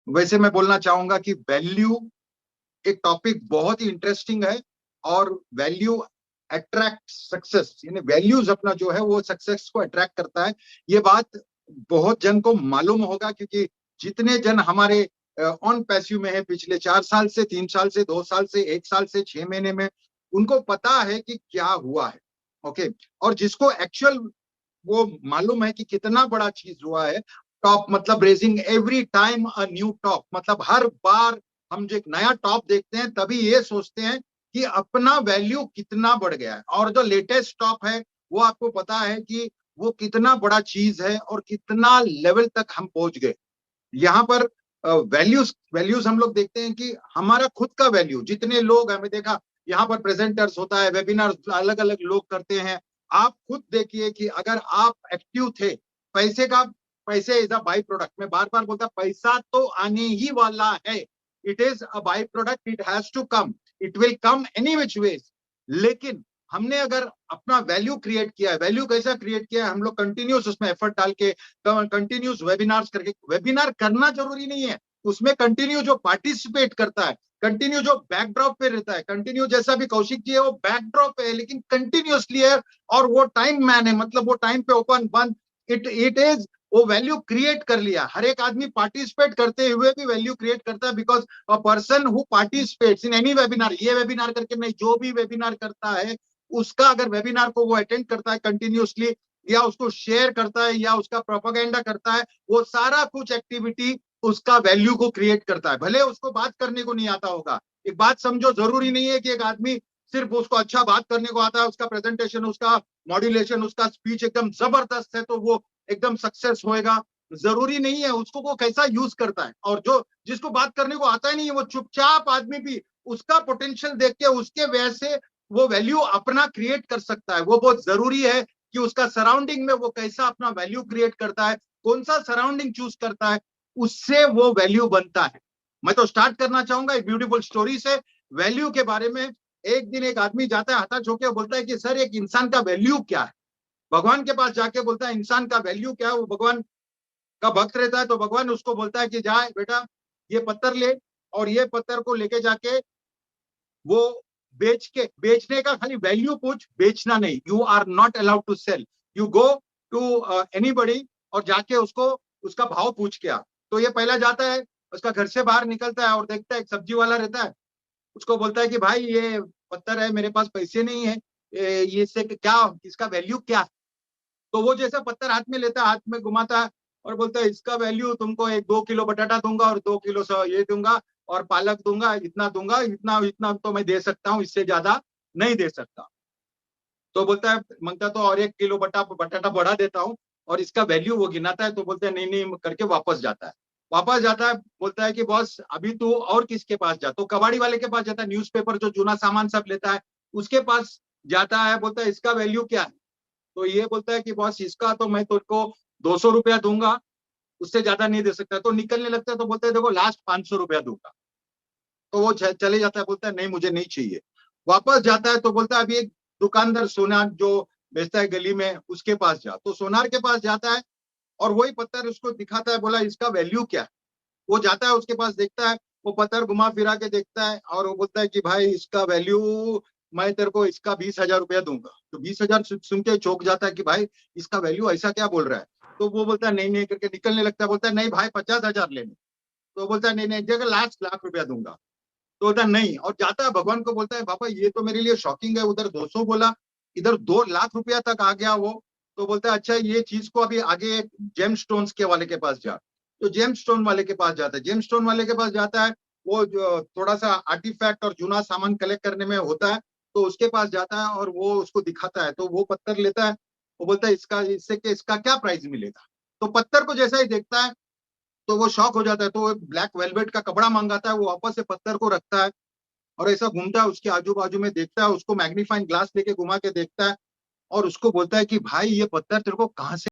वैसे मैं बोलना चाहूंगा कि वैल्यू एक टॉपिक बहुत ही इंटरेस्टिंग है, और वैल्यू अट्रैक्ट सक्सेस, यानी वैल्यूज अपना जो है वो सक्सेस को अट्रैक्ट करता है। ये बात बहुत जन को मालूम होगा, क्योंकि जितने जन हमारे ऑन पैसिव में है पिछले 4 साल से, 3 साल से, 2 साल से, 1 साल से, 6 महीने में, उनको पता है कि क्या हुआ है। ओके। और जिसको एक्चुअल वो मालूम है कि कितना बड़ा चीज हुआ है, टॉप मतलब raising every time a new top, मतलब हर बार हम जो एक नया टॉप देखते हैं तभी ये सोचते हैं कि अपना वैल्यू कितना बढ़ गया है। और जो लेटेस्ट टॉप है वो आपको पता है कि वो कितना बड़ा चीज है और कितना लेवल तक हम पहुंच गए। यहाँ पर वैल्यूज वैल्यूज हम लोग देखते हैं कि हमारा खुद का वैल्यू, जितने लोग हमें देखा यहाँ पर प्रेजेंटर्स होता है, वेबिनार अलग अलग लोग करते हैं। आप खुद देखिए कि अगर आप एक्टिव थे, पैसे का, पैसे इज अ बाई प्रोडक्ट, मैं बार बार बोलता, पैसा तो आने ही वाला है। It is a by product, it has to come, it will come any which ways. लेकिन हमने अगर अपना वैल्यू क्रिएट किया है, वैल्यू कैसा क्रिएट किया है, हम लोग कंटिन्यूस उसमें एफर्ट डाल के, कंटिन्यूस वेबिनार्स करके, वेबिनार करना जरूरी नहीं है, उसमें कंटिन्यू जो पार्टिसिपेट करता है, कंटिन्यू जो बैकड्रॉप पे रहता है, कंटिन्यू जैसा भी कौशिक जी है वो बैकड्रॉप पे है लेकिन कंटिन्यूसली है, और वो टाइम मैन है, मतलब वो टाइम पे ओपन बंद, इट इज, वो वैल्यू क्रिएट कर लिया। हर एक आदमी पार्टिसिपेट करते हुए भी वैल्यू क्रिएट करता है, because a person who participates in any webinar, ये वेबिनार करके नहीं, जो भी वेबिनार करता है उसका, अगर वेबिनार को वो अटेंड करता है कंटिन्यूसली, या उसको शेयर करता है, या उसका प्रोपागेंडा करता है, वो सारा कुछ एक्टिविटी उसका वैल्यू को क्रिएट करता है। भले उसको बात करने को नहीं आता होगा, एक बात समझो, जरूरी नहीं है कि एक आदमी सिर्फ उसको अच्छा बात करने को आता है, उसका प्रेजेंटेशन, उसका मॉड्यूलेशन, उसका स्पीच एकदम जबरदस्त है तो वो एकदम सक्सेस होएगा। जरूरी नहीं है, उसको वो कैसा यूज करता है। और जो जिसको बात करने को आता ही नहीं है, वो चुपचाप आदमी भी उसका पोटेंशियल देख के उसके वजह से वो वैल्यू अपना क्रिएट कर सकता है। वो बहुत जरूरी है कि उसका सराउंडिंग में वो कैसा अपना वैल्यू क्रिएट करता है, कौन सा सराउंडिंग चूज करता है, उससे वो वैल्यू बनता है। मैं तो स्टार्ट करना चाहूंगा एक ब्यूटीफुल स्टोरी से, वैल्यू के बारे में। एक दिन एक आदमी जाता है हताश होकर, बोलता है कि सर एक इंसान का वैल्यू क्या है। भगवान के पास जाके बोलता है इंसान का वैल्यू क्या है। वो भगवान का भक्त रहता है, तो भगवान उसको बोलता है कि जाए बेटा, ये पत्थर ले, और ये पत्थर को लेके जाके वो बेचने का खाली वैल्यू पूछ, बेचना नहीं, you are not allowed to sell, you go to anybody और जाके उसको उसका भाव पूछ के आ। तो ये पहला जाता है, उसका घर से बाहर निकलता है और देखता है एक सब्जी वाला रहता है, उसको बोलता है कि भाई ये पत्थर है, मेरे पास पैसे नहीं है, ये से क्या, इसका वैल्यू क्या है। तो वो जैसे पत्थर हाथ में लेता है, हाथ में घुमाता है और बोलता है इसका वैल्यू तुमको एक 2 किलो बटाटा दूंगा और 2 किलो ये दूंगा और पालक दूंगा, इतना इतना इतना तो मैं दे सकता हूँ, इससे ज्यादा नहीं दे सकता। तो बोलता है, मांगता तो और 1 किलो बटाटा बढ़ा देता हूँ, और इसका वैल्यू वो गिनाता है। तो बोलते हैं नहीं नहीं करके वापस जाता है। वापस जाता है, बोलता है कि बॉस अभी तू और किसके पास जा, तो कबाड़ी वाले के पास जाता है, न्यूज़पेपर जो जूना सामान सब लेता है उसके पास जाता है। बोलता है इसका वैल्यू क्या है। तो ये बोलता है कि बॉस इसका तो मैं तुमको 200 रुपया दूंगा, उससे ज्यादा नहीं दे सकता। तो निकलने लगता है, तो बोलता है देखो लास्ट 500 रुपया दूंगा। तो वो चले जाता है, बोलता है नहीं मुझे नहीं चाहिए। वापस जाता है तो बोलता है अभी एक दुकानदार सोनार जो बेचता है गली में, उसके पास जा। तो सोनार के पास जाता है और वही पत्थर उसको दिखाता है, बोला इसका वैल्यू क्या है। वो जाता है उसके पास, देखता है, वो पत्थर घुमा फिरा के देखता है और वो बोलता है कि भाई इसका वैल्यू, मैं तेरे को इसका 20,000 रुपया दूंगा। तो 20,000 सुन के चौंक जाता है कि भाई इसका वैल्यू ऐसा क्या बोल रहा है। तो वो बोलता है नहीं नहीं करके निकलने लगता है, बोलता है नहीं भाई 50,000 लेने। तो बोलता है नहीं नहीं जगह लास्ट लाख रुपया दूंगा। तो बोलता है नहीं, और जाता है भगवान को बोलता है बाबा ये तो मेरे लिए शॉकिंग है, उधर 200 बोला, इधर 2 लाख रुपया तक आ गया वो। तो बोलता है अच्छा ये चीज को अभी आगे जेम स्टोन्स के वाले के पास जा। तो जेम स्टोन वाले के पास जाता है, जेम स्टोन वाले के पास जाता है, वो जो थोड़ा सा आर्टिफैक्ट और जूना सामान कलेक्ट करने में होता है, तो उसके पास जाता है और वो उसको दिखाता है। तो वो पत्थर लेता है, वो बोलता है इसका, इससे के इसका क्या प्राइस मिलेगा। तो पत्थर को जैसा ही देखता है तो वो शॉक हो जाता है, तो वो ब्लैक वेलवेट का कपड़ा मंगाता है, वो वापस से पत्थर को रखता है और ऐसा घूमता है उसके आजू बाजू में, देखता है उसको, मैग्नीफाइंग ग्लास लेके घुमा के देखता है और उसको बोलता है कि भाई ये पत्थर तेरे को कहाँ से